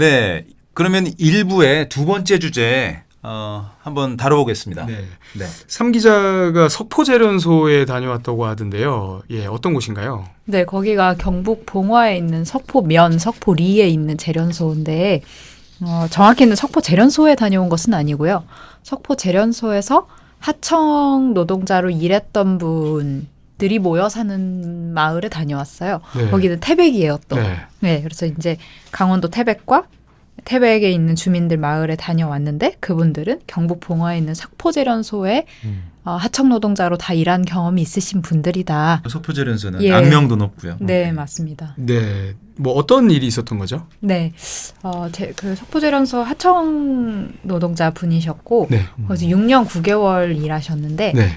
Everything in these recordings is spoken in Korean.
네, 그러면 1부의 두 번째 주제 한번 다뤄보겠습니다. 네. 네. 삼 기자가 석포제련소에 다녀왔다고 하던데요. 예, 어떤 곳인가요? 네, 거기가 경북 봉화에 있는 석포면, 석포리에 있는 재련소인데 정확히는 석포재련소에 다녀온 것은 아니고요. 석포재련소에서 하청 노동자로 일했던 분들이 모여 사는 마을에 다녀왔어요. 네. 거기는 태백이에요, 또. 네. 네, 그래서 이제 강원도 태백과 태백에 있는 주민들 마을에 다녀왔는데 그분들은 경북 봉화에 있는 석포재련소에 하청 노동자로 다 일한 경험이 있으신 분들이다. 석포재련소는 예. 악명도 높고요. 네, 맞습니다. 네. 뭐 어떤 일이 있었던 거죠? 네, 그 석포재련소 하청 노동자 분이셨고 네. 거기서 6년 9개월 일하셨는데 네.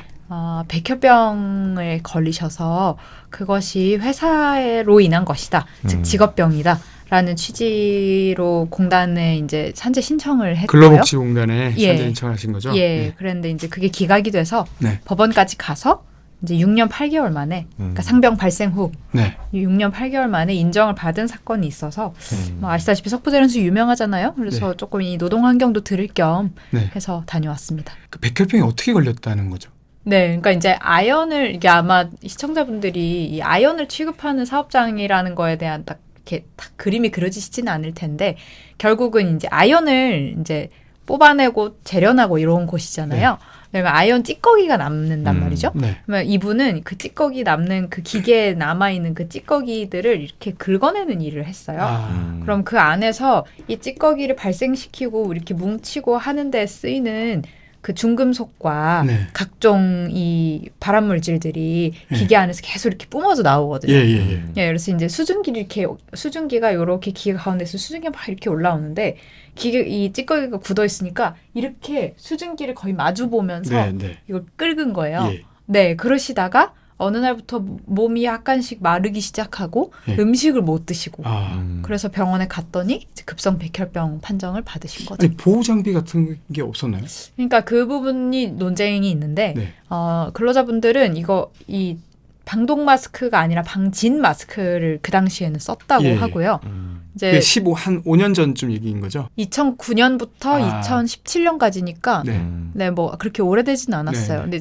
백혈병에 걸리셔서 그것이 회사로 인한 것이다. 즉 직업병이다. 라는 취지로 공단에 이제 산재 신청을 했고요. 근로복지공단에 예. 산재 신청하신 거죠? 예, 그런데 이제 그게 기각이 돼서 네. 법원까지 가서 이제 6년 8개월 만에, 그러니까 상병 발생 후 네. 6년 8개월 만에 인정을 받은 사건이 있어서 뭐 아시다시피 석포재련소 유명하잖아요. 그래서 네. 조금 이 노동 환경도 들을 겸 네. 해서 다녀왔습니다. 그 백혈병이 어떻게 걸렸다는 거죠? 네, 그러니까 이제 아연을 이게 아마 시청자분들이 이 아연을 취급하는 사업장이라는 거에 대한 딱 이렇게 딱 그림이 그려지시지는 않을 텐데 결국은 이제 아연을 이제 뽑아내고 재련하고 이런 곳이잖아요. 왜냐면 아연 찌꺼기가 남는단 말이죠. 네. 그러면 이분은 그 찌꺼기 남는 그 기계에 남아있는 그 찌꺼기들을 이렇게 긁어내는 일을 했어요. 그럼 그 안에서 이 찌꺼기를 발생시키고 이렇게 뭉치고 하는 데 쓰이는 그 중금속과 네. 각종 이 발암 물질들이 예. 기계 안에서 계속 이렇게 뿜어져 나오거든요. 예, 예, 예. 예, 그래서 이제 수증기가 이렇게 기계 가운데서 수증기가 막 이렇게 올라오는데 이 찌꺼기가 굳어 있으니까 이렇게 수증기를 거의 마주 보면서 네, 네. 이걸 긁은 거예요. 예. 네, 그러시다가 어느 날부터 몸이 약간씩 마르기 시작하고 예. 음식을 못 드시고 아. 그래서 병원에 갔더니 이제 급성 백혈병 판정을 받으신 거죠. 아니 보호 장비 같은 게 없었나요? 그러니까 그 부분이 논쟁이 있는데 네. 근로자분들은 이 방독 마스크가 아니라 방진 마스크를 그 당시에는 썼다고 예. 하고요. 그게 이제 5년 전쯤 얘기인 거죠? 2009년부터 아. 2017년까지니까 네. 네, 뭐 그렇게 오래되진 않았어요. 네. 근데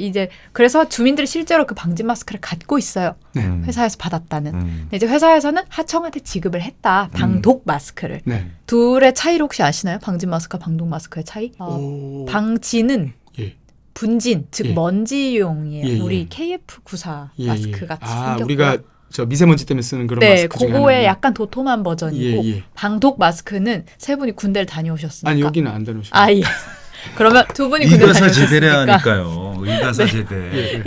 이제 그래서 주민들이 실제로 그 방진 마스크를 갖고 있어요. 네. 회사에서 받았다는. 근데 이제 회사에서는 하청한테 지급을 했다. 방독 마스크를. 네. 둘의 차이를 혹시 아시나요? 방진 마스크와 방독 마스크의 차이? 오. 방진은 예. 분진, 즉 예. 먼지용이에요. 예, 예. 우리 KF94 예, 마스크 예. 같이 아, 생겼고요. 우리가 저 미세먼지 때문에 쓰는 그런 네, 마스크 중에 그거의 하나는. 약간 도톰한 버전이고 예, 예. 방독 마스크는 세 분이 군대를 다녀오셨으니까. 아니 여기는 안 다녀오셨어요. 아, 예. 그러면 두 분이 군대 의가사 제대를 다녀오셨으니까 하니까요. 의가사 제대. 예.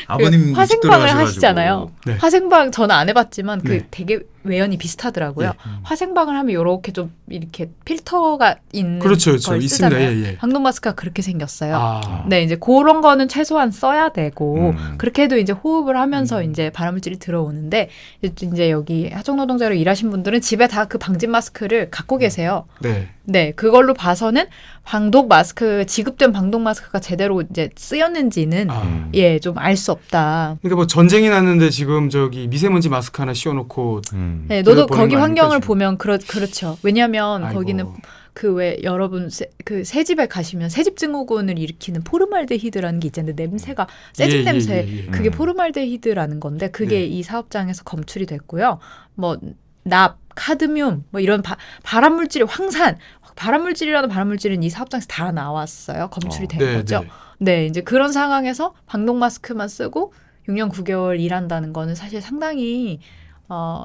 아버님 그 화생방을 하시잖아요. 네. 화생방 저는 안 해봤지만 그 네. 되게 외연이 비슷하더라고요. 예. 화생방을 하면 이렇게 좀 이렇게 필터가 있는 그렇죠, 그렇죠. 걸 있습니다. 쓰잖아요. 예, 예. 방독 마스크가 그렇게 생겼어요. 아. 네, 이제 그런 거는 최소한 써야 되고 음. 그렇게 해도 이제 호흡을 하면서 이제 발암물질이 들어오는데 이제 여기 하청 노동자로 일하신 분들은 집에 다 그 방진 마스크를 갖고 계세요. 네. 네, 그걸로 봐서는 방독 마스크 지급된 방독 마스크가 제대로 이제 쓰였는지는 아. 예, 좀 알 수 없다. 그러니까 뭐 전쟁이 났는데 지금 저기 미세먼지 마스크 하나 씌워놓고 네, 너도 보는 거기 거 아닙니까, 환경을 지금? 보면 그렇죠. 왜냐하면 아이고. 거기는 그 왜 여러분 그 새집에 가시면 새집 증후군을 일으키는 포르말데히드라는 게 있잖아요. 냄새가 새집 예, 예, 냄새 예, 예. 그게 포르말데히드라는 건데 그게 네. 이 사업장에서 검출이 됐고요. 뭐 납, 카드뮴 뭐 이런 발암물질이 황산 발암물질이라는 발암물질은 이 사업장에서 다 나왔어요. 검출이 된 네, 거죠. 네. 네, 이제 그런 상황에서 방독 마스크만 쓰고 6년 9개월 일한다는 거는 사실 상당히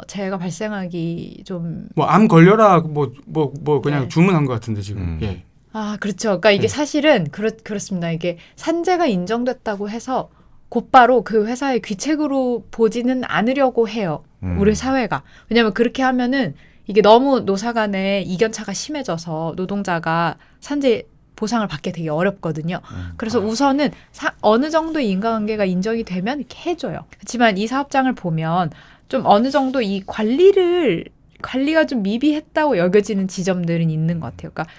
재해가 발생하기 좀 뭐 암 걸려라 뭐 그냥 네. 주문한 것 같은데 지금. 예. 그렇죠. 그러니까 이게 네. 사실은 그렇습니다. 이게 산재가 인정됐다고 해서 곧바로 그 회사의 귀책으로 보지는 않으려고 해요. 우리 사회가. 왜냐하면 그렇게 하면은 이게 너무 노사 간의 이견차가 심해져서 노동자가 산재 보상을 받기 되게 어렵거든요. 그래서 우선은 어느 정도의 인과관계가 인정이 되면 이렇게 해줘요. 그렇지만 이 사업장을 보면 좀 어느 정도 이 관리가 좀 미비했다고 여겨지는 지점들은 있는 것 같아요. 그러니까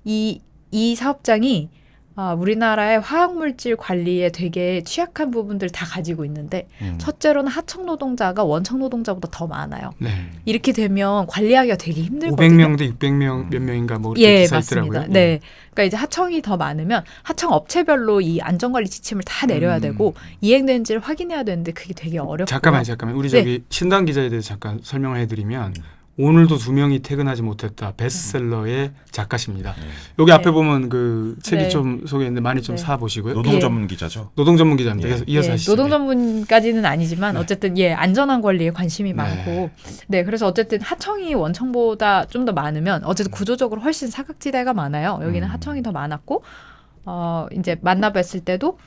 이 사업장이 우리나라의 화학물질 관리에 되게 취약한 부분들 다 가지고 있는데 첫째로는 하청 노동자가 원청 노동자보다 더 많아요. 네. 이렇게 되면 관리하기가 되게 힘들거든요. 500명 대 600명 몇 명인가 뭐 이렇게 예, 기사 맞습니다. 있더라고요. 네. 그러니까 이제 하청이 더 많으면 하청 업체별로 이 안전관리 지침을 다 내려야 되고 이행되는지를 확인해야 되는데 그게 되게 어렵고요. 잠깐만. 우리 저기 신당 기자에 대해서 잠깐 설명을 해드리면 오늘도 2명이 퇴근하지 못했다. 베스트셀러의 작가십니다. 여기 앞에 보면 그 책이 네. 좀 소개했는데 많이 좀 네. 사보시고요. 노동 예. 전문 기자죠. 노동 전문 기자입니다. 예. 그래서 이어서 하시죠. 노동 전문까지는 아니지만 네. 어쨌든 안전한 관리에 관심이 네. 많고 네 그래서 어쨌든 하청이 원청보다 좀 더 많으면 어쨌든 구조적으로 훨씬 사각지대가 많아요. 여기는 하청이 더 많았고 이제 만나뵀을 때도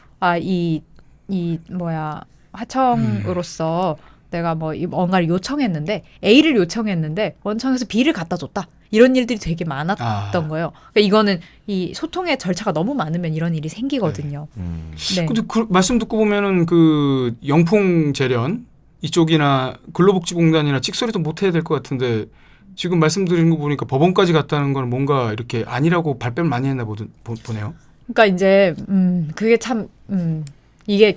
하청으로서 내가 뭔가를 요청했는데 A를 요청했는데 원청에서 B를 갖다 줬다. 이런 일들이 되게 많았던 거예요. 그러니까 이거는 이 소통의 절차가 너무 많으면 이런 일이 생기거든요. 네. 근데 그 말씀 듣고 보면은 그 영풍 재련 이쪽이나 근로복지공단이나 찍소리도 못 해야 될 것 같은데 지금 말씀드린 거 보니까 법원까지 갔다는 건 뭔가 이렇게 아니라고 발뺌 많이 했나 보네요. 그러니까 이제 그게 참 이게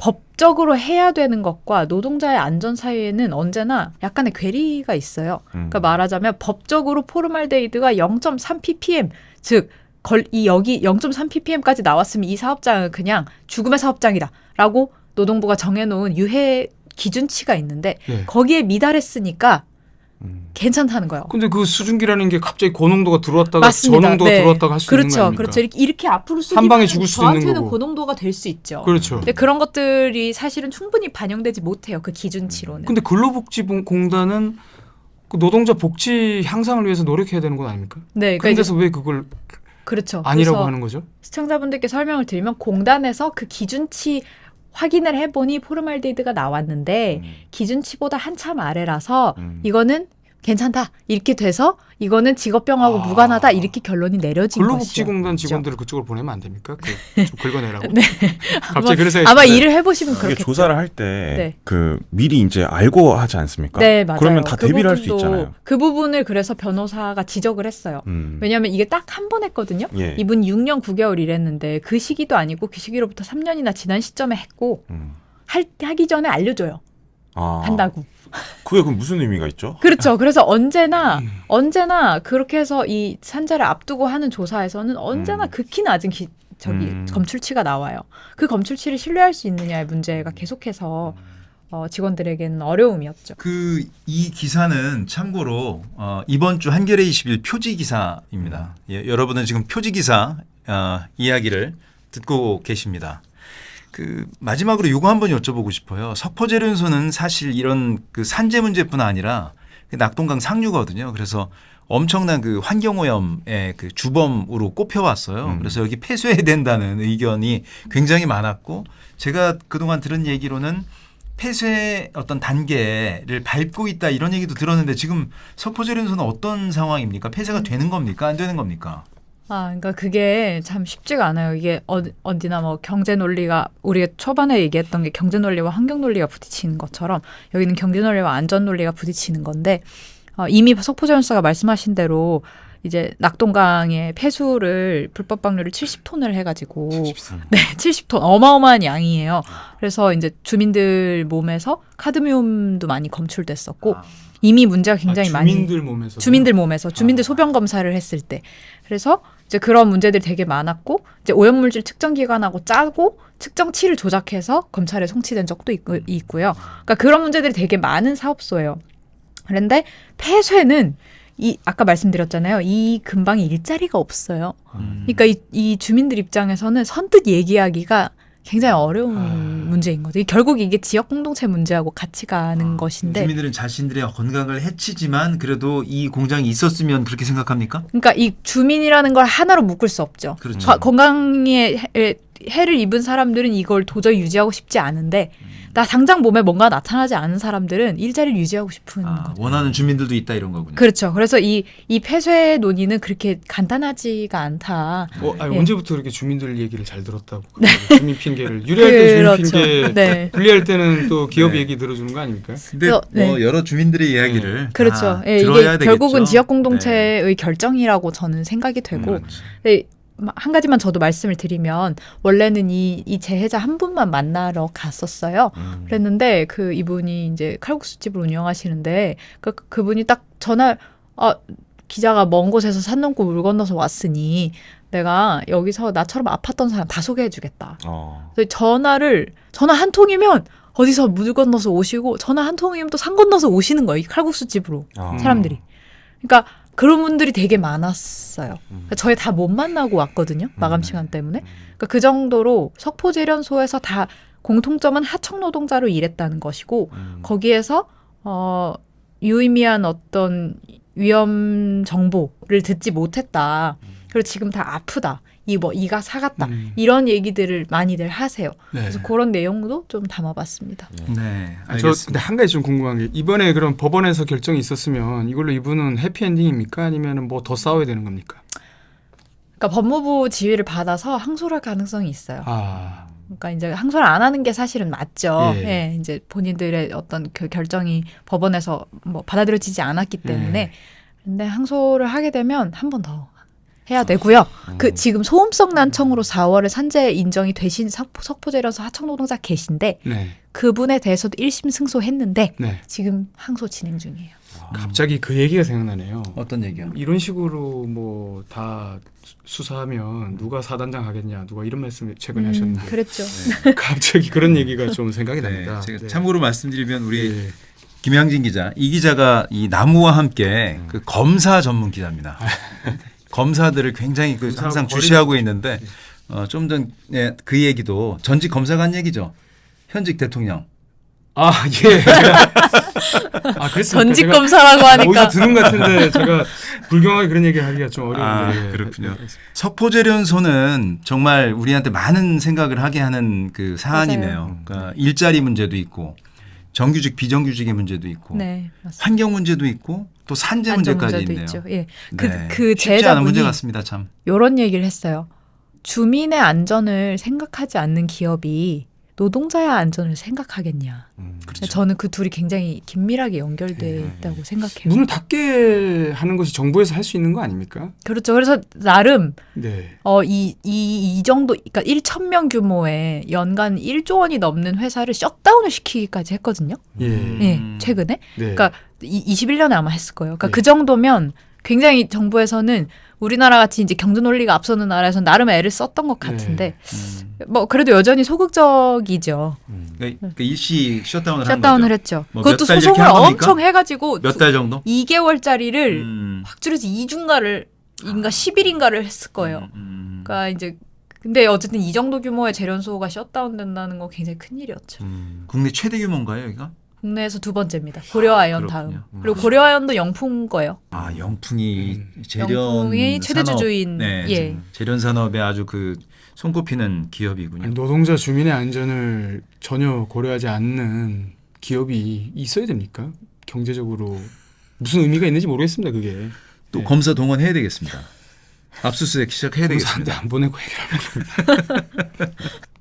법적으로 해야 되는 것과 노동자의 안전 사이에는 언제나 약간의 괴리가 있어요. 그러니까 말하자면 법적으로 포르말데히드가 0.3 ppm 즉 여기 0.3 ppm까지 나왔으면 이 사업장은 그냥 죽음의 사업장이다라고 노동부가 정해놓은 유해 기준치가 있는데 네. 거기에 미달했으니까 괜찮다는 거예요. 근데 그 수증기라는 게 갑자기 고농도가 들어왔다가 맞습니다. 저농도가 네. 들어왔다가 할 수 있는 거 그렇죠. 아닙니까? 그렇죠. 이렇게 앞으로 한 방에 쏘기면 죽을 수도 있는 저한테는 거고. 고농도가 될 수 있죠. 그렇죠. 근데 그런 것들이 사실은 충분히 반영되지 못해요. 그 기준치로는. 근데 근로복지공단은 그 노동자 복지 향상을 위해서 노력해야 되는 건 아닙니까? 네, 그런 데서 왜 그걸 그렇죠. 아니라고 그래서 하는 거죠? 시청자분들께 설명을 드리면 공단에서 그 기준치 확인을 해보니 포르말데히드가 나왔는데 기준치보다 한참 아래라서 이거는 괜찮다 이렇게 돼서 이거는 직업병하고 무관하다 이렇게 결론이 내려진 근로복지공단 것이죠. 직원들을 그쪽으로 보내면 안 됩니까? 좀 긁어내라고. 네. 갑자기 그래서 아마 했는데. 일을 해보시면 그게 그렇겠죠. 조사를 할 때 네. 그 미리 이제 알고 하지 않습니까? 네, 맞아요. 그러면 다 그 대비를 할 수 부분도 있잖아요. 그 부분을 그래서 변호사가 지적을 했어요. 왜냐하면 이게 딱 한 번 했거든요. 예. 이분 6년 9개월 일했는데 그 시기도 아니고 그 시기로부터 3년이나 지난 시점에 했고 하기 전에 알려줘요. 한다고. 그게 그럼 무슨 의미가 있죠? 그렇죠. 그래서 언제나 그렇게 해서 이 산재를 앞두고 하는 조사에서는 언제나 극히 낮은 검출치가 나와요. 그 검출치를 신뢰할 수 있느냐의 문제가 계속해서 직원들에게는 어려움이었죠. 이 기사는 참고로 이번 주 한겨레 21 표지 기사입니다. 예, 여러분은 지금 표지 기사 이야기를 듣고 계십니다. 마지막으로 이거 한번 여쭤보고 싶어요. 석포제련소는 사실 이런 그 산재 문제뿐 아니라 낙동강 상류거든요. 그래서 엄청난 그 환경오염의 그 주범으로 꼽혀왔어요. 그래서 여기 폐쇄해야 된다는 의견이 굉장히 많았고 제가 그동안 들은 얘기로는 폐쇄 어떤 단계를 밟고 있다 이런 얘기도 들었는데 지금 석포제련소는 어떤 상황입니까? 폐쇄가 되는 겁니까? 안 되는 겁니까? 그러니까 그게 참 쉽지가 않아요. 이게 어디나 뭐 경제 논리가 우리가 초반에 얘기했던 게 경제 논리와 환경 논리가 부딪히는 것처럼 여기는 경제 논리와 안전 논리가 부딪히는 건데 이미 석포제련소가 말씀하신 대로 이제 낙동강의 폐수를 불법 방류를 70톤을 해가지고 70톤 어마어마한 양이에요. 그래서 이제 주민들 몸에서 카드뮴도 많이 검출됐었고 이미 문제가 굉장히 주민들 몸에서 주민들 소변 검사를 했을 때 그래서 이제 그런 문제들이 되게 많았고 이제 오염물질 측정 기관하고 짜고 측정치를 조작해서 검찰에 송치된 적도 있고요. 그러니까 그런 문제들이 되게 많은 사업소예요. 그런데 폐쇄는 아까 말씀드렸잖아요. 이 근방에 일자리가 없어요. 그러니까 이 주민들 입장에서는 선뜻 얘기하기가 굉장히 어려운 문제인 거죠. 결국 이게 지역 공동체 문제하고 같이 가는 것인데 주민들은 자신들의 건강을 해치지만 그래도 이 공장이 있었으면 그렇게 생각합니까? 그러니까 이 주민이라는 걸 하나로 묶을 수 없죠. 그렇죠. 건강에 해를 입은 사람들은 이걸 도저히 유지하고 싶지 않은데 나 당장 몸에 뭔가 나타나지 않은 사람들은 일자리를 유지하고 싶은 거죠. 원하는 주민들도 있다 이런 거군요. 그렇죠. 그래서 이 폐쇄 논의는 그렇게 간단하지가 않다. 언제부터 이렇게 주민들 얘기를 잘 들었다고 주민 핑계를 유리할 때 그렇죠. 주민 핑계 네. 불리할 때는 또 기업 얘기 들어주는 거 아닙니까? 근데 뭐 여러 주민들의 이야기를 그렇죠. 다 예, 들어야 이게 되겠죠. 결국은 지역 공동체의 결정이라고 저는 생각이 되고 그렇지. 네, 한 가지만 저도 말씀을 드리면 원래는 이 재해자 한 분만 만나러 갔었어요. 그랬는데 그 이분이 이제 칼국수집을 운영하시는데 그분이 딱 전화 기자가 먼 곳에서 산 넘고 물 건너서 왔으니 내가 여기서 나처럼 아팠던 사람 다 소개해주겠다. 그래서 전화 한 통이면 어디서 물 건너서 오시고 전화 한 통이면 또 산 건너서 오시는 거예요. 이 칼국수집으로 사람들이. 그러니까 그런 분들이 되게 많았어요. 그러니까 저희 다 못 만나고 왔거든요. 마감 시간 때문에. 그러니까 그 정도로 석포재련소에서 다 공통점은 하청 노동자로 일했다는 것이고 거기에서 유의미한 어떤 위험 정보를 듣지 못했다. 그리고 지금 다 아프다. 이가 사갔다. 이런 얘기들을 많이들 하세요. 네. 그래서 그런 내용도 좀 담아봤습니다. 네, 저 알겠습니다. 근데 한 가지 좀 궁금한 게 이번에 그럼 법원에서 결정이 있었으면 이걸로 이분은 해피엔딩입니까? 아니면 뭐 더 싸워야 되는 겁니까? 그러니까 법무부 지휘를 받아서 항소를 할 가능성이 있어요. 그러니까 이제 항소를 안 하는 게 사실은 맞죠. 예. 예, 이제 본인들의 어떤 그 결정이 법원에서 뭐 받아들여지지 않았기 때문에. 근데 항소를 하게 되면 한 번 더 해야 되고요. 그 지금 소음성 난청으로 4월에 산재 인정이 되신 석포재련소 하청 노동자 계신데 네. 그분에 대해서도 1심 승소했는데 네. 지금 항소 진행 중이에요. 갑자기 그 얘기가 생각나네요. 어떤 얘기요? 이런 식으로 뭐 다 수사하면 누가 사단장 하겠냐, 누가 이런 말씀을 최근에 하셨는데 그랬죠. 갑자기 그런 얘기가 좀 생각이 네, 납니다. 제가 네. 참고로 말씀드리면 우리 예. 김양진 기자, 이 기자가 이 나무와 함께 그 검사 전문 기자입니다. 검사들을 굉장히 항상 주시하고 있는데 좀 전에 그 얘기도 전직 검사관 얘기죠. 현직 대통령. 예. 그랬습니까? 전직 제가 검사라고 하니까 어디서 들은 것 같은데 제가 불경하게 그런 얘기 하기가 좀 어려운데. 예. 그렇군요. 석포재련소는 정말 우리한테 많은 생각을 하게 하는 그 사안이네요. 그러니까 일자리 문제도 있고 정규직 비정규직의 문제도 있고 네, 맞습니다. 환경 문제도 있고 또 산재 문제까지 문제도 있네요. 있죠. 예. 네. 그 쉽지 않은 문제 제자분이 같습니다. 참. 이런 얘기를 했어요. 주민의 안전을 생각하지 않는 기업이 노동자의 안전을 생각하겠냐. 그렇죠. 저는 그 둘이 굉장히 긴밀하게 연결돼 있다고 생각해요. 문을 닫게 하는 것이 정부에서 할 수 있는 거 아닙니까? 그렇죠. 그래서 나름 네. 이 정도, 그러니까 1,000명 규모의 연간 1조 원이 넘는 회사를 셧다운을 시키기까지 했거든요. 예. 예, 최근에. 네. 그러니까 21년에 아마 했을 거예요. 그러니까 네. 그 정도면 굉장히 정부에서는 우리나라 같이 이제 경제 논리가 앞서는 나라에서 나름 애를 썼던 것 같은데 뭐 그래도 여전히 소극적이죠. 그러니까 일시 셧다운을 한 셧다운을 거죠. 했죠. 뭐 그것도 몇달 이렇게 소송을 한 겁니까? 엄청 해가지고 몇 달 정도? 2개월짜리를 확 줄여서 2주인가를 10일인가를 했을 거예요. 그러니까 이제 근데 어쨌든 이 정도 규모의 재련소가 셧다운 된다는 건 굉장히 큰 일이었죠. 국내 최대 규모인가요, 여기가? 국내에서 두 번째입니다. 고려아연 그렇군요. 다음. 그리고 고려아연도 영풍 거예요. 아, 영풍이 재련 영풍이 최대 산업, 주주인. 네, 예. 재련 산업에 아주 그 손꼽히는 기업이군요. 아니, 노동자 주민의 안전을 전혀 고려하지 않는 기업이 있어야 됩니까? 경제적으로 무슨 의미가 있는지 모르겠습니다. 그게. 또 검사 동원해야 되겠습니다. 압수수색 시작해야 검사한테 되겠습니다. 안 보내고 해결하면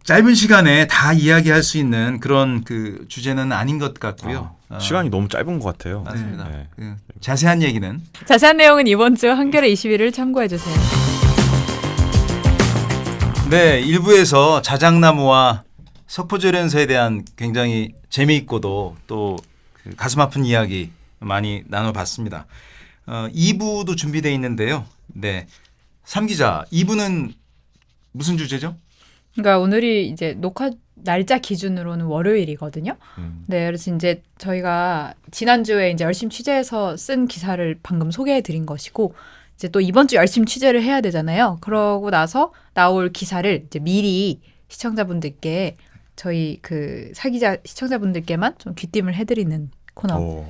짧은 시간에 다 이야기할 수 있는 그런 그 주제는 아닌 것 같고요. 시간이 너무 짧은 것 같아요. 맞습니다. 네. 그 자세한 얘기는 자세한 내용은 이번 주 한겨레 21을 참고해 주세요. 네, 일부에서 자작나무와 석포재련소에 대한 굉장히 재미있고도 또그 가슴 아픈 이야기 많이 나눠봤습니다. 2부도 준비되어 있는데요. 네, 3기자 2부는 무슨 주제죠? 그러니까 오늘이 이제 녹화 날짜 기준으로는 월요일이거든요. 네, 그래서 이제 저희가 지난주에 이제 열심히 취재해서 쓴 기사를 방금 소개해 드린 것이고 이제 또 이번 주 열심히 취재를 해야 되잖아요. 그러고 나서 나올 기사를 이제 미리 시청자분들께 저희 그 사기자 시청자분들께만 좀 귀띔을 해드리는 코너.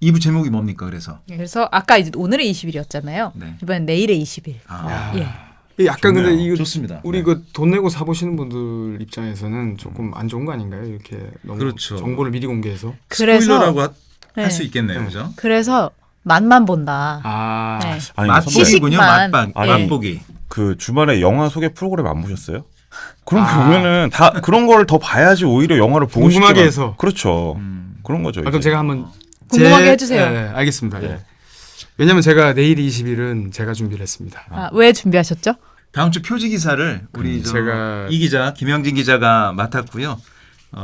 2부 제목이 뭡니까? 그래서 아까 이제 오늘의 20일이었잖아요. 네. 이번엔 내일의 20일. 아, 예. 약간 근데 이거 좋습니다. 우리 네. 그 돈 내고 사보시는 분들 입장에서는 조금 안 좋은 거 아닌가요? 이렇게 너무 그렇죠. 정보를 미리 공개해서. 그래서 스포일러라고 네. 할 수 있겠네요, 그죠? 그래서 맛만 본다. 네. 아니, 맛보기군요, 시식만. 맛보기. 그 주말에 영화 소개 프로그램 안 보셨어요? 그런 거 아. 보면은 다 그런 거를 더 봐야지 오히려 영화를 보고 궁금하게 싶게 해서. 그렇죠. 그런 거죠. 그럼 이제. 제가 한번 궁금하게 해주세요. 네, 알겠습니다. 예. 왜냐하면 제가 내일 20일은 제가 준비를 했습니다. 왜 준비하셨죠? 다음 주 표지 기사를 우리 제가- 이 기자 김영진 기자가 맡았고요.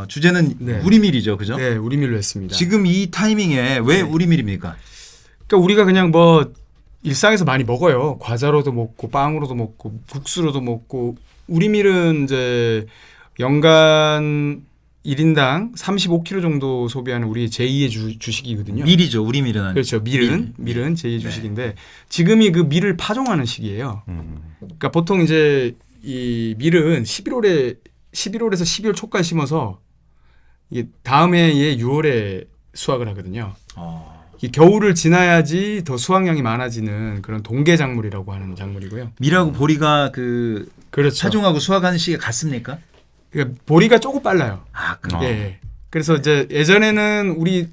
주제는 네. 우리밀이죠, 그죠? 네, 우리밀로 했습니다. 지금 이 타이밍에 왜 네. 우리밀입니까? 그러니까 우리가 그냥 뭐 일상에서 많이 먹어요. 과자로도 먹고 빵으로도 먹고 국수로도 먹고 우리밀은 이제 연간 1인당 35kg 정도 소비하는 우리 제2의 주식이거든요. 밀이죠, 우리밀은. 그렇죠. 밀은 제2의 주식인데 지금이 그 밀을 파종하는 시기예요. 그러니까 보통 이제 이 밀은 11월에서 12월 초까지 심어서 이게 다음 해의 6월에 수확을 하거든요. 이 겨울을 지나야지 더 수확량이 많아지는 그런 동계 작물이라고 하는 작물이고요. 밀하고 보리가 그 그렇죠. 차종하고 수확하는 시기가 같습니까? 그러니까 보리가 조금 빨라요. 아, 예. 그래서 이제 예전에는 우리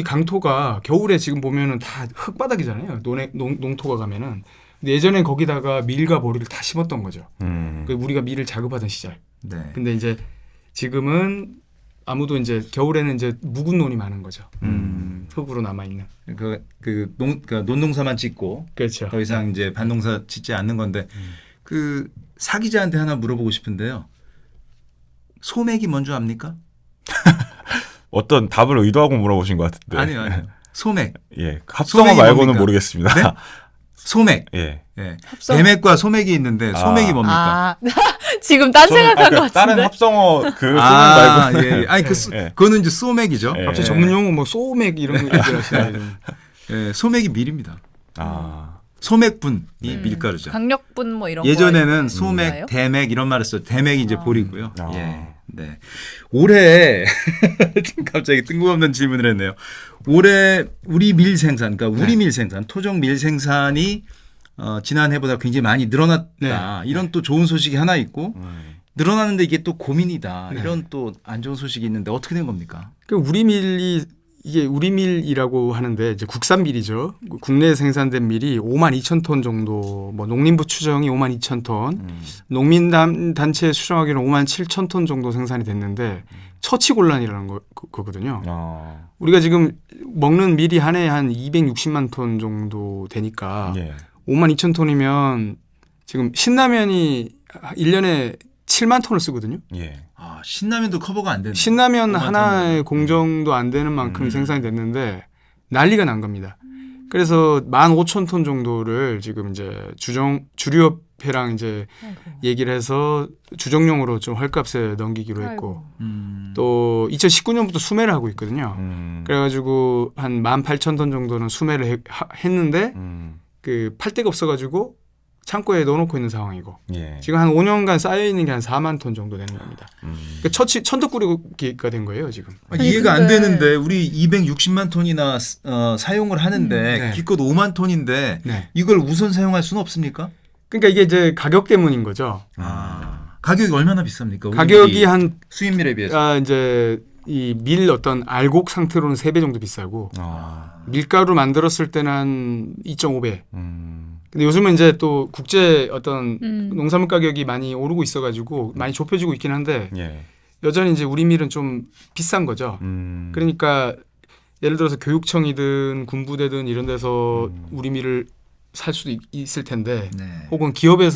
강토가 겨울에 지금 보면은 다 흙바닥이잖아요. 농토가 가면은. 근데 예전엔 거기다가 밀과 보리를 다 심었던 거죠. 그 우리가 밀을 자급하던 시절. 네. 근데 이제 지금은 아무도 이제 겨울에는 이제 묵은 논이 많은 거죠. 흙으로 남아 있는. 그러니까 논농사만 짓고 그렇죠. 더 이상 이제 반농사 짓지 않는 건데 그 사기자한테 하나 물어보고 싶은데요. 소맥이 뭔지 압니까? 어떤 답을 의도하고 물어보신 것 같은데. 아니요. 소맥. 예, 합성어 소맥이 말고는 뭡니까? 모르겠습니다. 네? 소맥. 예. 예. 합성. 대맥과 소맥이 있는데 소맥이 아. 뭡니까? 지금 딴 생각한 것 그러니까 같은데. 다른 합성어 그 소맥 아, 말고. 예. 아니 예. 그거는 이제 소맥이죠. 예. 갑자기 전문 용어 뭐 소맥 이런 거 얘기하시네. 예, 소맥이 밀입니다. 아. 소맥분이 밀가루죠. 강력분 뭐 이런 예전에는 거 소맥, 있나요? 대맥 이런 말을 써요. 대맥이 이제 보리고요. 아. 예. 네. 올해 지금 갑자기 뜬금없는 질문을 했네요. 올해 우리 밀 생산, 그러니까 우리 밀 생산, 토종 밀 생산이 지난해보다 굉장히 많이 늘어났다. 이런 또 좋은 소식이 하나 있고 늘어나는데 이게 또 고민이다. 네. 이런 또 안 좋은 소식이 있는데 어떻게 된 겁니까? 그 우리밀이 이게 우리밀이라고 하는데 이제 국산 밀이죠. 국내에 생산된 밀이 52,000톤 정도, 뭐 농림부 추정이 52,000톤, 농민단체 추정하기로는 57,000톤 정도 생산이 됐는데 처치곤란이라는 거거든요. 아. 우리가 지금 먹는 밀이 한 해에 한 260만 톤 정도 되니까 예. 52,000톤이면 지금 신라면이 1년에 7만 톤을 쓰거든요. 예. 아, 신라면도 커버가 안 되는. 신라면 하나의 공정도 안 되는 만큼 생산이 됐는데 난리가 난 겁니다. 그래서 15,000톤 정도를 지금 이제 주류협회랑 이제 얘기를 해서 주정용으로 좀 헐값에 넘기기로 했고 또 2019년부터 수매를 하고 있거든요. 그래가지고 한 18,000톤 정도는 수매를 했는데 그 팔 데가 없어가지고 창고에 넣어놓고 있는 상황이고 예. 지금 한 5년간 쌓여 있는 게 한 4만 톤 정도 되는 겁니다. 그러니까 천덕꾸러기가 된 거예요 지금. 아니, 이해가 안 근데- 되는데 우리 260만 톤이나 사용을 하는데 네. 기껏 5만 톤인데 네. 이걸 우선 사용할 수는 없습니까? 그러니까 이게 이제 가격 때문인 거죠. 가격이 얼마나 비쌉니까? 우리 가격이 밀이 한 수입밀에 비해서. 이제 이 밀 어떤 알곡 상태로는 3배 정도 비싸고 밀가루 만들었을 때는 한 2.5배. 근데 요즘은 이제 또 국제 어떤 농산물 가격이 많이 오르고 있어가지고 많이 좁혀지고 있긴 한데 예. 여전히 이제 우리 밀은 좀 비싼 거죠. 그러니까 예를 들어서 교육청이든 군부대든 이런 데서 우리 밀을 살 수도 있을 텐데 네. 혹은 기업에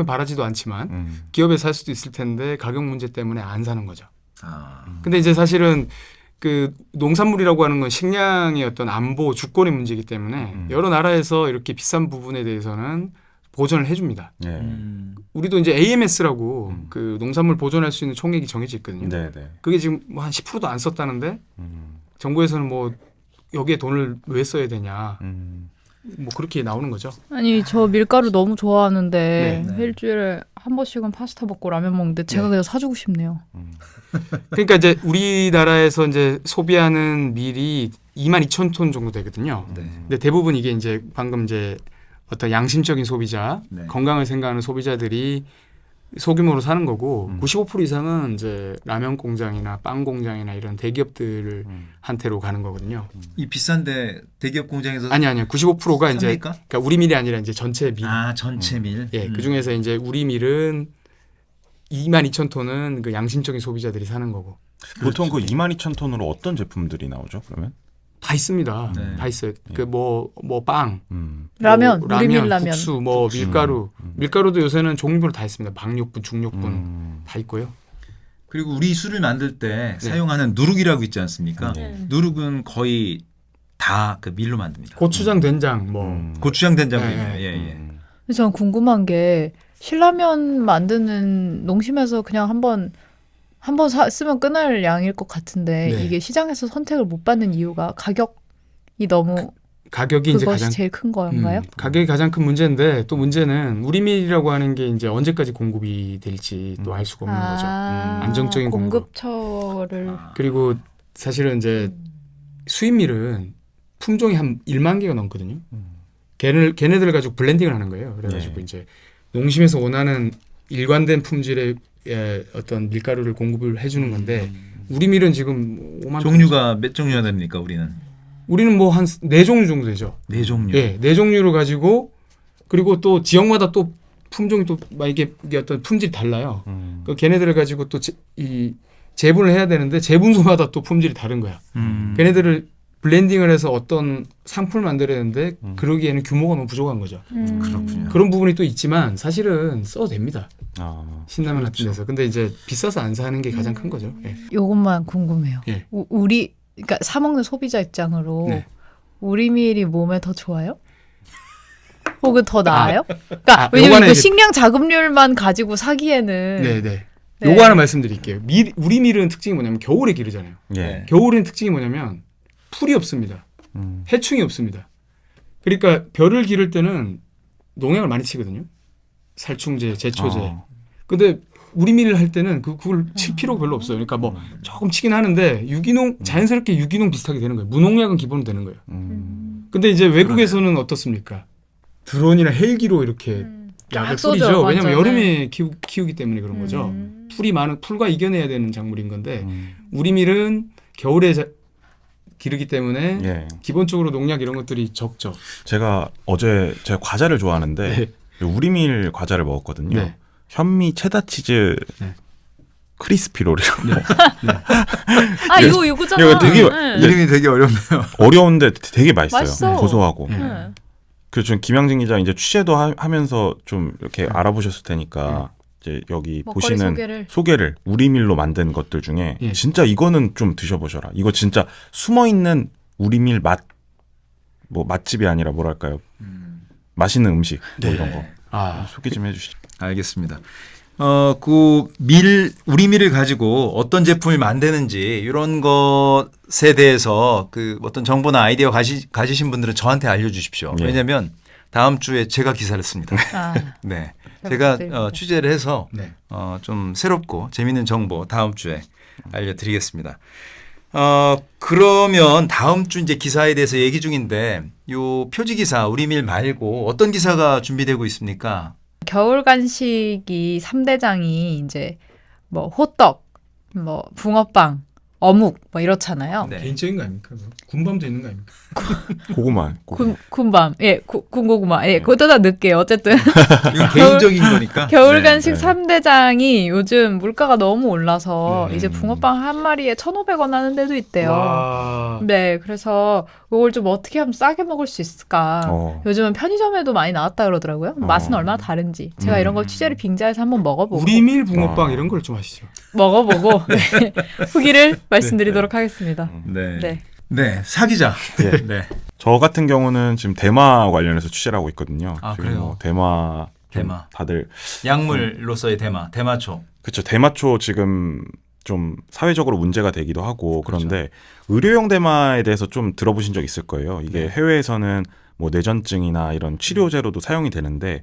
바라지도 않지만 기업에 살 수도 있을 텐데 가격 문제 때문에 안 사는 거죠. 근데 이제 사실은 그 농산물이라고 하는 건 식량의 어떤 안보 주권의 문제이기 때문에 여러 나라에서 이렇게 비싼 부분에 대해서는 보전을 해줍니다. 예. 우리도 이제 AMS라고 그 농산물 보존할 수 있는 총액이 정해져 있거든요. 네, 네. 그게 지금 뭐 한 10%도 안 썼다는데 정부에서는 뭐 여기에 돈을 왜 써야 되냐 뭐 그렇게 나오는 거죠. 아니 저 밀가루 너무 좋아하는데 네. 일주일에 한 번씩은 파스타 먹고 라면 먹는데 제가 그냥 사주고 싶네요. 그러니까 이제 우리나라에서 이제 소비하는 밀이 22,000톤 정도 되거든요. 네. 근데 대부분 이게 이제 방금 이제 어떤 양심적인 소비자, 네. 건강을 생각하는 소비자들이 소규모로 사는 거고 95% 이상은 이제 라면 공장이나 빵 공장이나 이런 대기업들 한테로 가는 거거든요. 이 비싼데 대기업 공장에서 아니요. 95%가 이제 삽니까? 그러니까 우리 밀이 아니라 이제 전체 밀. 전체 밀. 예, 그 중에서 이제 우리 밀은 22,000톤은 그 양심적인 소비자들이 사는 거고. 보통 그 22,000톤으로 어떤 제품들이 나오죠? 그러면? 다 있습니다. 네. 다 있어요. 그 뭐 빵, 라면, 뭐 우리밀 라면. 국수, 뭐 밀가루, 밀가루도 요새는 종류별로 다 있습니다. 박육분, 중육분 다 있고요. 그리고 우리 술을 만들 때 네. 사용하는 누룩이라고 있지 않습니까? 네. 누룩은 거의 다 그 밀로 만듭니다. 고추장, 된장, 뭐 고추장 된장도 네, 있네요. 네. 예, 예. 근데 저는 궁금한 게 신라면 만드는 농심에서 그냥 한번 쓰면 끝날 양일 것 같은데 네. 이게 시장에서 선택을 못 받는 이유가 가격이 너무 가격이 이제 그것이 가장 제일 큰 건가요? 가격이 가장 큰 문제인데 또 문제는 우리밀이라고 하는 게 이제 언제까지 공급이 될지 또 알 수가 없는 거죠. 안정적인 공급. 공급처를 그리고 사실은 이제 수입밀은 품종이 한 1만 개가 넘거든요. 걔네들을 가지고 블렌딩을 하는 거예요. 그래가지고 네. 이제 농심에서 원하는 일관된 품질의 어떤 밀가루를 공급을 해주는 건데 우리 밀은 지금 5만 종류가 몇 종류나 됩니까? 우리는 뭐 한 4종류 정도 되죠. 4종류. 예, 4종류를 가지고 그리고 또 지역마다 또 품종이 또 막 이게 어떤 품질이 달라요. 그 걔네들을 가지고 또 이 재분을 해야 되는데 재분소마다 또 품질이 다른 거야. 걔네들을 블렌딩을 해서 어떤 상품을 만들어야 되는데 그러기에는 규모가 너무 부족한 거죠. 그렇군요. 그런 부분이 또 있지만 사실은 써도 됩니다. 신라면 그렇죠. 같은 데서. 근데 이제 비싸서 안 사는 게 가장 큰 거죠. 예. 요것만 궁금해요. 예. 우리 그러니까 사 먹는 소비자 입장으로 네. 우리밀이 몸에 더 좋아요? 혹은 더 나아요? 그러니까 요거는 왜냐면 이거 이제- 식량 자급률만 가지고 사기에는 네, 네. 네. 요거 하나 말씀드릴게요. 우리 밀은 특징이 뭐냐면 겨울에 기르잖아요. 예. 겨울에는 특징이 뭐냐면 풀이 없습니다. 해충이 없습니다. 그러니까 벼를 기를 때는 농약을 많이 치거든요. 살충제, 제초제. 근데 우리 밀을 할 때는 그걸 칠 필요가 별로 없어요. 그러니까 뭐 조금 치긴 하는데 유기농 자연스럽게 유기농 비슷하게 되는 거예요. 무농약은 기본으로 되는 거예요. 근데 이제 외국에서는 어떻습니까? 드론이나 헬기로 이렇게 약을 약 쏘죠, 뿌리죠. 왜냐면 완전히. 여름에 키우기 때문에 그런 거죠. 풀과 이겨내야 되는 작물인 건데 우리 밀은 겨울에 기르기 때문에 예. 기본적으로 농약 이런 것들이 적죠. 제가 과자를 좋아하는데 네. 우리밀 과자를 먹었거든요. 네. 현미 체다 치즈 네. 크리스피 롤이라고 아 이거잖아. 이거 되게 네. 이름이 되게 어렵네요. 어려운데 되게 맛있어요. 맛있어. 고소하고. 네. 네. 그래서 좀 김양진 기자 이제 취재도 하면서 좀 이렇게 알아보셨을 테니까 이제 여기 먹거리 보시는 소개를. 우리밀로 만든 것들 중에 예. 진짜 이거는 좀 드셔보셔라. 이거 진짜 숨어 있는 우리밀 맛집이 아니라 뭐랄까요? 맛있는 음식 뭐 이런 거 소개 좀 해주시죠. 알겠습니다. 우리밀을 가지고 어떤 제품을 만드는지 이런 것에 대해서 그 어떤 정보나 아이디어 가지신 분들은 저한테 알려주십시오. 예. 왜냐하면 다음 주에 제가 기사를 씁니다. 아, 네, 잘 제가 부탁드립니다. 취재를 해서 네. 좀 새롭고 재미있는 정보 다음 주에 알려드리겠습니다. 그러면 다음 주 이제 기사에 대해서 얘기 중인데 요 표지 기사 우리밀 말고 어떤 기사가 준비되고 있습니까? 겨울 간식이 3대장이 이제 뭐 호떡, 뭐 붕어빵, 어묵 뭐 이렇잖아요. 네. 개인적인 거 아닙니까? 군밤도 있는 거 아닙니까? 고구마. 군밤, 예, 군고구마, 예, 그것도 다 넣을게요. 어쨌든 이건 개인적인 거니까. 겨울 네. 간식 3대장이 요즘 물가가 너무 올라서 네. 이제 붕어빵 한 마리에 1,500원 하는 데도 있대요. 와. 네, 그래서 이걸 좀 어떻게 하면 싸게 먹을 수 있을까? 요즘은 편의점에도 많이 나왔다 그러더라고요. 맛은 얼마나 다른지. 제가 이런 걸 취재를 빙자해서 한번 먹어보고 우리밀 붕어빵 이런 걸 좀 하시죠. 먹어보고 네, 후기를 말씀드리도록 하겠습니다. 네. 네. 네, 사기자. 네. 네. 저 같은 경우는 지금 대마 관련해서 취재를 하고 있거든요. 아, 지금 그래요? 뭐 대마 다들 약물로서의 대마초. 그렇죠. 대마초 지금 좀 사회적으로 문제가 되기도 하고 그런데 의료용 대마에 대해서 좀 들어보신 적 있을 거예요. 이게 해외에서는 뭐 뇌전증이나 이런 치료제로도 사용이 되는데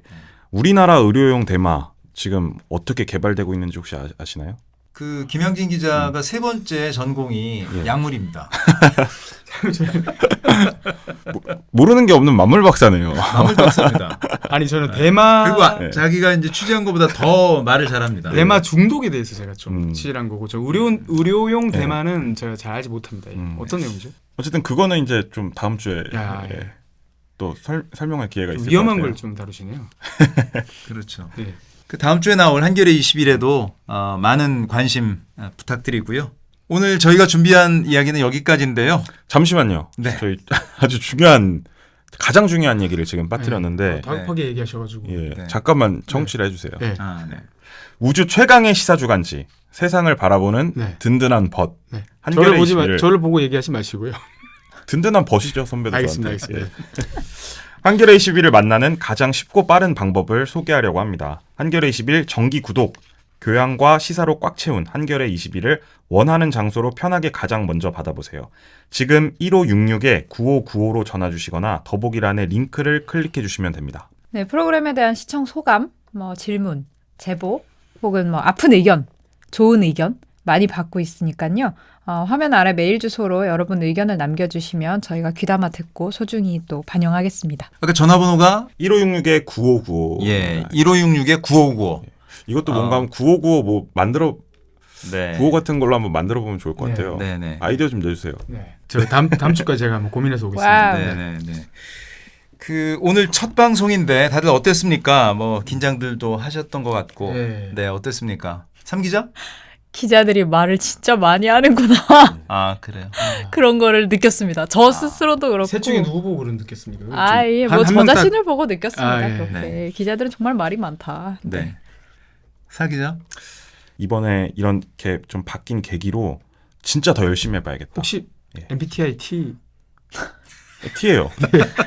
우리나라 의료용 대마 지금 어떻게 개발되고 있는지 혹시 아시나요? 그 김양진 기자가 세 번째 전공이 예. 약물입니다. 모르는 게 없는 만물 박사네요. 약물 박사입니다. 아니 저는 대마 그리고 자기가 이제 취재한 것보다 더 말을 잘합니다. 대마 중독에 대해서 제가 좀 음. 취재를 한 거고 저 의료용 대마는 제가 잘 알지 못합니다. 어떤 내용이죠? 어쨌든 그거는 이제 좀 다음 주에 야, 예, 또 설명할 기회가 있을 것 위험한 같아요. 걸 좀 다루시네요. 그렇죠. 네. 그 다음 주에 나올 한겨레 21에도 많은 관심 부탁드리고요. 오늘 저희가 준비한 이야기는 여기까지인데요. 잠시만요. 네. 저희 아주 가장 중요한 얘기를 지금 빠뜨렸는데 다급하게 얘기하셔가지고. 예, 네. 잠깐만 청취를 해주세요. 네. 아, 네. 우주 최강의 시사주간지 세상을 바라보는 네. 든든한 벗. 네. 한겨레 21을 저를 보고 얘기하지 마시고요. 든든한 벗이죠 선배도. 알겠습니다. 저한테. 알겠습니다. 예. 한겨레 21을 만나는 가장 쉽고 빠른 방법을 소개하려고 합니다. 한겨레 21 정기 구독, 교양과 시사로 꽉 채운 한겨레 21을 원하는 장소로 편하게 가장 먼저 받아보세요. 지금 1566-9595로 전화 주시거나 더보기란의 링크를 클릭해 주시면 됩니다. 네, 프로그램에 대한 시청 소감, 뭐 질문, 제보, 혹은 뭐 아픈 의견, 좋은 의견 많이 받고 있으니까요. 화면 아래 메일 주소로 여러분 의견을 남겨주시면 저희가 귀담아 듣고 소중히 또 반영하겠습니다. 아까 전화번호가 1566-9595. 예, 1566-9595. 이것도 뭔가 9595 뭐 만들어 네. 구호 같은 걸로 한번 만들어 보면 좋을 것 네. 같아요. 네, 네. 아이디어 좀 내주세요. 네. 저 다음 주까지 제가 한번 고민해서 오겠습니다. 와우. 네, 네, 네. 그 오늘 첫 방송인데 다들 어땠습니까? 뭐 긴장들도 하셨던 것 같고. 네. 네, 어땠습니까? 삼 기자? 기자들이 말을 진짜 많이 하는구나. 아, 그래요. 그런 거를 느꼈습니다. 저 스스로도 그렇고. 셋 중에 누구 보고 그런 느꼈습니까? 아, 예, 한- 뭐 한 저 명 딱- 자신을 보고 느꼈습니다. 아, 예. 그렇게. 네. 기자들은 정말 말이 많다. 네. 사 기자? 이번에 이렇게 좀 바뀐 계기로 진짜 더 열심히 해봐야겠다. 혹시 예. MBTI T? T예요.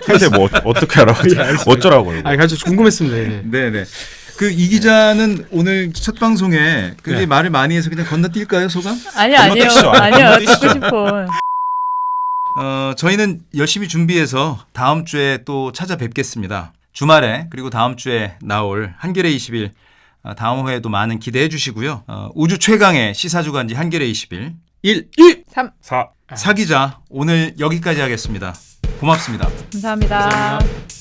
근데 뭐 어떻게 알아? 어쩌라고요? 이거. 아, 아주 궁금했습니다. 예. 네, 네. 그 이 기자는 오늘 첫 방송에 굉장히 네. 말을 많이 해서 그냥 건너뛸까요, 소감? 아니요. 건너뛰시죠. 아니요. 건너뛰시죠. 듣고 싶어. 저희는 열심히 준비해서 다음 주에 또 찾아뵙겠습니다. 주말에 그리고 다음 주에 나올 한겨레 21 다음 회에도 많은 기대해 주시고요. 우주 최강의 시사주간지 한겨레 21 1 3. 4. 사 기자 오늘 여기까지 하겠습니다. 고맙습니다. 감사합니다. 감사합니다.